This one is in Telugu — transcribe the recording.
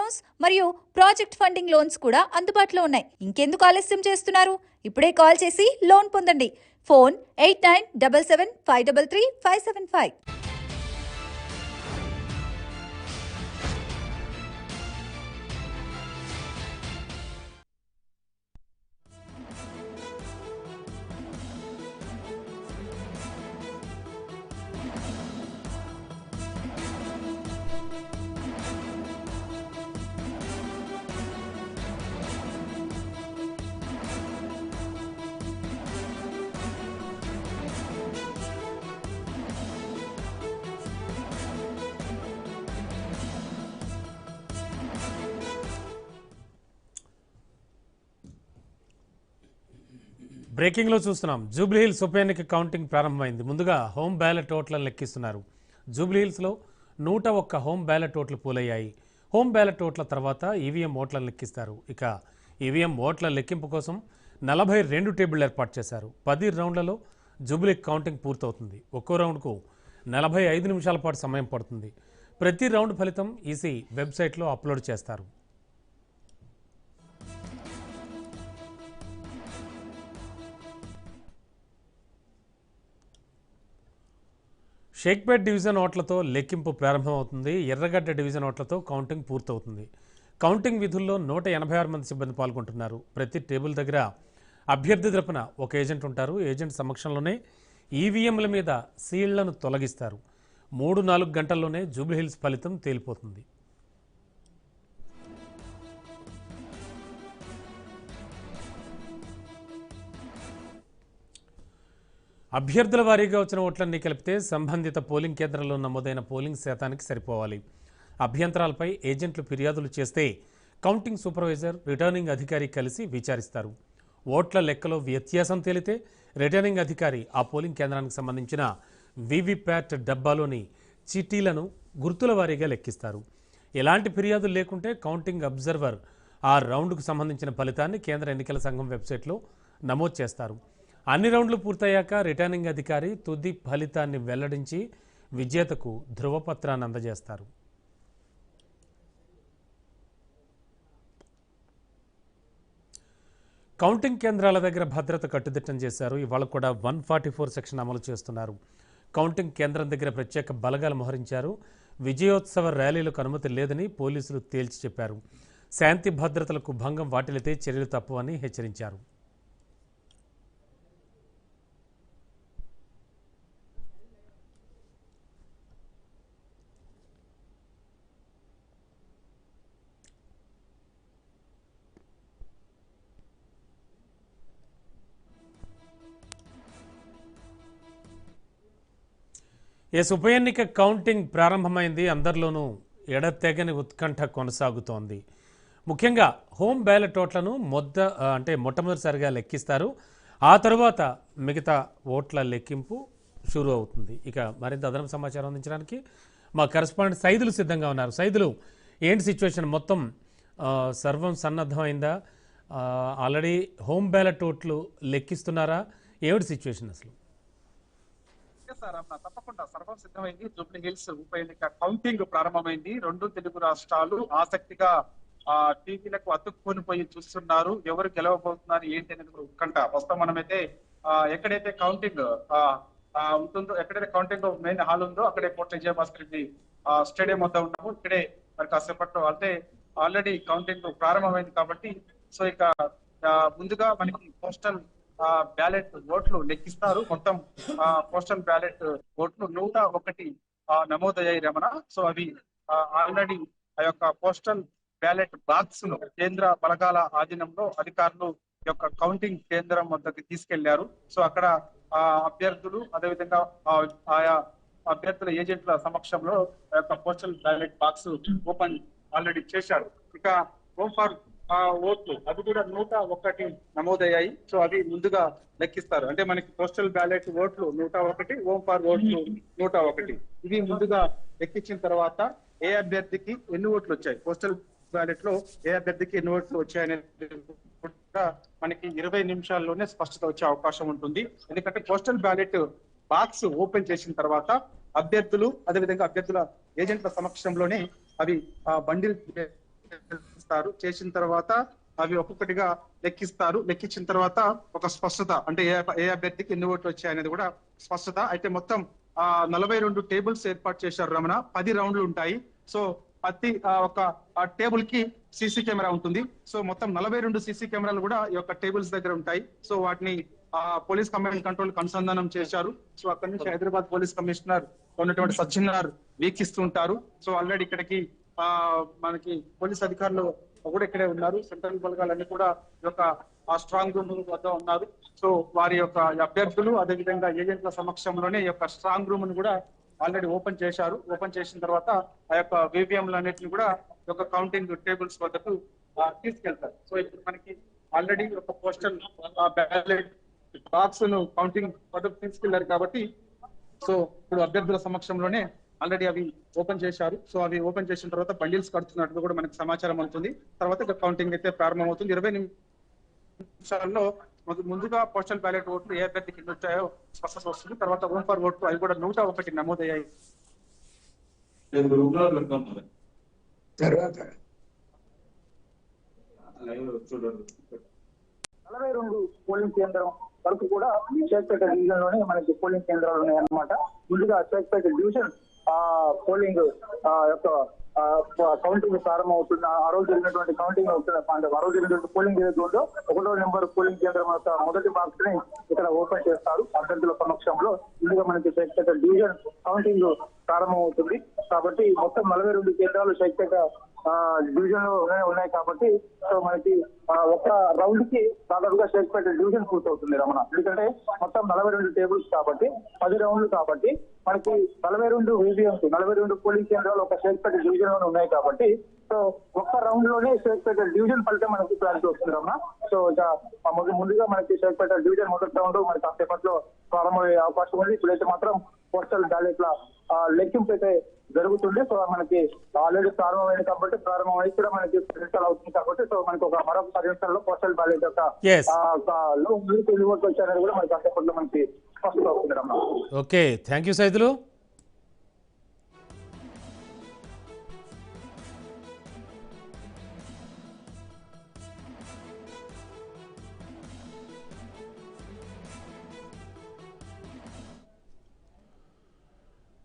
లోన్స్ మరియు ప్రాజెక్ట్ ఫండింగ్ లోన్స్ కూడా అందుబాటులో ఉన్నాయి. ఇంకెందుకు ఆలస్యం చేస్తున్నారు? ఇప్పుడే కాల్ చేసి లోన్ పొందండి. ఫోన్ 8977533575. బ్రేకింగ్ లో చూస్తున్నాం. జూబ్లీహిల్స్ ఉప ఎన్నిక కౌంటింగ్ ప్రారంభమైంది. ముందుగా హోమ్ బ్యాలెట్ ఓట్లను లెక్కిస్తున్నారు. జూబ్లీహిల్స్ లో 101 హోమ్ బ్యాలెట్ ఓట్లు పోలయ్యాయి. హోమ్ బ్యాలెట్ ఓట్ల తర్వాత ఈవీఎం ఓట్లను లెక్కిస్తారు. ఇక ఈవీఎం ఓట్ల లెక్కింపు కోసం 42 టేబుళ్లు ఏర్పాటు చేశారు. 10 రౌండ్లలో జూబ్లీ కౌంటింగ్ పూర్తవుతుంది. ఒక్కో రౌండ్కు 45 నిమిషాల పాటు సమయం పడుతుంది. ప్రతి రౌండ్ ఫలితం ఈసీ వెబ్సైట్లో అప్లోడ్ చేస్తారు. షేక్పేట్ డివిజన్ ఓట్లతో లెక్కింపు ప్రారంభమవుతుంది. ఎర్రగడ్డ డివిజన్ ఓట్లతో కౌంటింగ్ పూర్తవుతుంది. కౌంటింగ్ విధుల్లో 186 మంది సిబ్బంది పాల్గొంటున్నారు. ప్రతి టేబుల్ దగ్గర అభ్యర్థి తరపున ఒక ఏజెంట్ ఉంటారు. ఏజెంట్ సమక్షంలోనే ఈవీఎంల మీద సీళ్లను తొలగిస్తారు. 3-4 గంటల్లోనే జూబ్లీహిల్స్ ఫలితం తేలిపోతుంది. అభ్యర్థుల వారీగా వచ్చిన ఓట్లన్నీ కలిపితే సంబంధిత పోలింగ్ కేంద్రంలో నమోదైన పోలింగ్ శాతానికి సరిపోవాలి. అభ్యంతరాలపై ఏజెంట్లు ఫిర్యాదులు చేస్తే కౌంటింగ్ సూపర్వైజర్, రిటర్నింగ్ అధికారి కలిసి విచారిస్తారు. ఓట్ల లెక్కలో వ్యత్యాసం తేలితే రిటర్నింగ్ అధికారి ఆ పోలింగ్ కేంద్రానికి సంబంధించిన వీవీప్యాట్ డబ్బాలోని చీటీలను గుర్తుల వారీగా లెక్కిస్తారు. ఎలాంటి ఫిర్యాదులు లేకుంటే కౌంటింగ్ అబ్జర్వర్ ఆ రౌండ్కు సంబంధించిన ఫలితాన్ని కేంద్ర ఎన్నికల సంఘం వెబ్సైట్లో నమోదు చేస్తారు. అన్ని రౌండ్లు పూర్తయ్యాక రిటర్నింగ్ అధికారి తుది ఫలితాన్ని వెల్లడించి విజేతకు ధృవపత్రాన్ని అందజేస్తారు. కౌంటింగ్ కేంద్రాల దగ్గర భద్రత కట్టుదిట్టం చేశారు. ఇవాళ కూడా 144 సెక్షన్ అమలు చేస్తున్నారు. కౌంటింగ్ కేంద్రం దగ్గర ప్రత్యేక బలగాలు మోహరించారు. విజయోత్సవ ర్యాలీలకు అనుమతి లేదని పోలీసులు తేల్చి చెప్పారు. శాంతి భద్రతలకు భంగం వాటిల్లితే చర్యలు తప్పవని హెచ్చరించారు. ఉప ఎన్నిక కౌంటింగ్ ప్రారంభమైంది. అందరిలోనూ ఎడతెగని ఉత్కంఠ కొనసాగుతోంది. ముఖ్యంగా హోమ్ బ్యాలెట్ ఓట్లను మొట్టమొదటిసారిగా లెక్కిస్తారు. ఆ తరువాత మిగతా ఓట్ల లెక్కింపు షురూ అవుతుంది. ఇక మరింత అదనపు సమాచారం అందించడానికి మా కరెస్పాండెంట్ సైదులు సిద్ధంగా ఉన్నారు. సైదులు, ఏంటి సిచ్యువేషన్? మొత్తం సర్వం సన్నద్ధమైందా? ఆల్రెడీ హోమ్ బ్యాలెట్ ఓట్లు లెక్కిస్తున్నారా? ఏమిటి సిచ్యువేషన్ అసలు? తప్పకుండా సర్వం సిద్ధమైంది. జూబ్లీ హిల్స్ ఉప ఎన్నిక కౌంటింగ్ ప్రారంభమైంది. 2 తెలుగు రాష్ట్రాలు ఆసక్తిగా టీవీలకు అతుక్కొని పోయి చూస్తున్నారు. ఎవరు గెలవబోతున్నారు ఏంటి అనేది కూడా ఉత్కంఠ. ప్రస్తుతం మనమైతే ఎక్కడైతే కౌంటింగ్ ఉంటుందో, ఎక్కడైతే కౌంటింగ్ మెయిన్ హాల్ ఉందో అక్కడే కోట విజయభాస్కర్ రెడ్డి స్టేడియం వద్ద ఉన్నాము. ఇక్కడే మరి కాసేపట్లో అంటే ఆల్రెడీ కౌంటింగ్ ప్రారంభమైంది కాబట్టి సో ఇక ముందుగా మనకి పోస్టల్ బ్యాలెట్ ఓట్లు లెక్కిస్తారు. మొత్తం పోస్టల్ బ్యాలెట్ ఓట్లు 101 నమోదయ్యాయి రమణ. సో అవి ఆల్రెడీ ఆ యొక్క పోస్టల్ బ్యాలెట్ బాక్స్ ను కేంద్ర బలగాల ఆధీనంలో అధికారులు యొక్క కౌంటింగ్ కేంద్రం వద్దకు తీసుకెళ్లారు. సో అక్కడ అభ్యర్థులు అదేవిధంగా ఆయా అభ్యర్థుల ఏజెంట్ల సమక్షంలో ఆ యొక్క postal ballot box open already చేశారు. ఇక హోమ్ ఫార్ ఓట్లు అవి కూడా 101 నమోదయ్యాయి. సో అవి ముందుగా లెక్కిస్తారు. అంటే మనకి పోస్టల్ బ్యాలెట్ ఓట్లు 101, హోమ్ ఫార్ ఓట్లు 101. ఇవి ముందుగా లెక్కించిన తర్వాత ఏ అభ్యర్థికి ఎన్ని ఓట్లు వచ్చాయి, పోస్టల్ బ్యాలెట్ లో ఏ అభ్యర్థికి ఎన్ని ఓట్లు వచ్చాయనేది కూడా మనకి 20 నిమిషాల్లోనే స్పష్టత వచ్చే అవకాశం ఉంటుంది. ఎందుకంటే పోస్టల్ బ్యాలెట్ బాక్స్ ఓపెన్ చేసిన తర్వాత అభ్యర్థులు అదేవిధంగా అభ్యర్థుల ఏజెంట్ల సమక్షంలోనే అవి బండిల్ చేస్తారు. చేసిన తర్వాత అవి ఒక్కొక్కటిగా లెక్కిస్తారు. లెక్కించిన తర్వాత ఒక స్పష్టత, అంటే ఏ అభ్యర్థికి ఎన్ని ఓట్లు వచ్చాయనేది కూడా స్పష్టత. అయితే మొత్తం 42 టేబుల్స్ ఏర్పాటు చేశారు రమణ. 10 రౌండ్లు ఉంటాయి. సో ప్రతి ఒక టేబుల్ కి సీసీ కెమెరా ఉంటుంది. సో మొత్తం 42 సీసీ కెమెరాలు కూడా ఈ యొక్క టేబుల్స్ దగ్గర ఉంటాయి. సో వాటిని పోలీస్ కమాండ్ కంట్రోల్ కి అనుసంధానం చేశారు. సో అక్కడి నుంచి హైదరాబాద్ పోలీస్ కమిషనర్ ఉన్నటువంటి సజ్జనార్ వీక్షిస్తుంటారు. సో ఆల్రెడీ ఇక్కడికి మనకి పోలీస్ అధికారులు కూడా ఇక్కడే ఉన్నారు. సెంట్రల్ బలగాలన్నీ కూడా ఈ యొక్క స్ట్రాంగ్ రూమ్ వద్ద ఉన్నారు. సో వారి యొక్క అభ్యర్థులు అదేవిధంగా ఏజెంట్ల సమక్షంలోనే ఈ యొక్క స్ట్రాంగ్ రూమ్ ను కూడా ఆల్రెడీ ఓపెన్ చేశారు. ఓపెన్ చేసిన తర్వాత ఆ యొక్క వివిఎంలు అన్నిటిని కూడా ఈ యొక్క కౌంటింగ్ టేబుల్స్ వద్దకు తీసుకెళ్తారు. సో ఇప్పుడు మనకి ఆల్రెడీ ఒక పోస్టల్ బ్యాలెట్ బాక్స్ ను కౌంటింగ్ వద్దకు తీసుకెళ్లారు కాబట్టి సో ఇప్పుడు అభ్యర్థుల సమక్షంలోనే ఆల్రెడీ అవి ఓపెన్ చేశారు. సో అవి ఓపెన్ చేసిన తర్వాత బండిల్స్ కడుతున్నట్టుగా కూడా మనకి సమాచారం అవుతుంది. తర్వాత కౌంటింగ్ అయితే ప్రారంభమవుతుంది. 20 నిమిషాల్లో ముందుగా పోస్టల్ బ్యాలెట్ ఓట్లు ఏ అభ్యర్థికి ఎన్ని వచ్చాయో స్పష్టత వస్తుంది. తర్వాత ఓం ఫర్ ఓట్లు అవి కూడా 101 నమోదయ్యాయి. తర్వాత 42 పోలింగ్ కేంద్రం వరకు కూడా షేక్పేట డివిజన్ లోనే మనకి పోలింగ్ కేంద్రాలు ఉన్నాయన్నమాట. ముందుగా షేక్పేట డివిజన్ పోలింగ్ యొక్క కౌంటింగ్ ప్రారంభం అవుతుంది. ఆ రోజు జరిగినటువంటి కౌంటింగ్ అవుతుంది. ఆ రోజు జరిగినటువంటి పోలింగ్ ఏదైతే ఉందో 1వ నెంబర్ పోలింగ్ కేంద్రం యొక్క మొదటి బాక్స్ ని ఇక్కడ ఓపెన్ చేస్తారు అభ్యర్థుల సమక్షంలో. ముందుగా మనకి షేక్పేట డివిజన్ కౌంటింగ్ ప్రారంభం అవుతుంది. కాబట్టి మొత్తం 42 కేంద్రాలు షేక్పేట డివిజన్ లో ఉన్నాయి కాబట్టి సో మనకి ఒక రౌండ్ కి దాదాపుగా షేక్పేట డివిజన్ పూర్తవుతుంది రమణ. ఎందుకంటే మొత్తం 42 టేబుల్స్ కాబట్టి 10 రౌండ్లు కాబట్టి మనకి 42 వివిఎంస్ 42 పోలింగ్ కేంద్రాలు ఒక షేక్పేట డివిజన్ లోనే ఉన్నాయి కాబట్టి సో ఒక్క రౌండ్ లోనే షేక్పేట డివిజన్ ఫలితం మనకి క్లారిటీ వస్తుంది రమణ. సో ముందుగా మనకి షేక్పేట డివిజన్ మొదటి రౌండ్ మనకి కాసేపట్లో ప్రారంభమయ్యే అవకాశం ఉంది. ఇప్పుడైతే మాత్రం పోస్టల్ బ్యాలెట్ల లెక్కింపు అయితే జరుగుతుంది. సో మనకి ఆల్రెడీ ప్రారంభమైంది కాబట్టి ప్రారంభమై కూడా మనకి రిజల్ట్ అవుతుంది కాబట్టి సో మనకి మరొక 10 నిమిషాల్లో పోస్టల్ బ్యాలెట్ యొక్క ఎన్ని ఓట్లు వచ్చారనేది కూడా మనకి కాసేపట్లో మనకి స్పష్టం అవుతుంది Ramana. Okay, thank you Saidulu.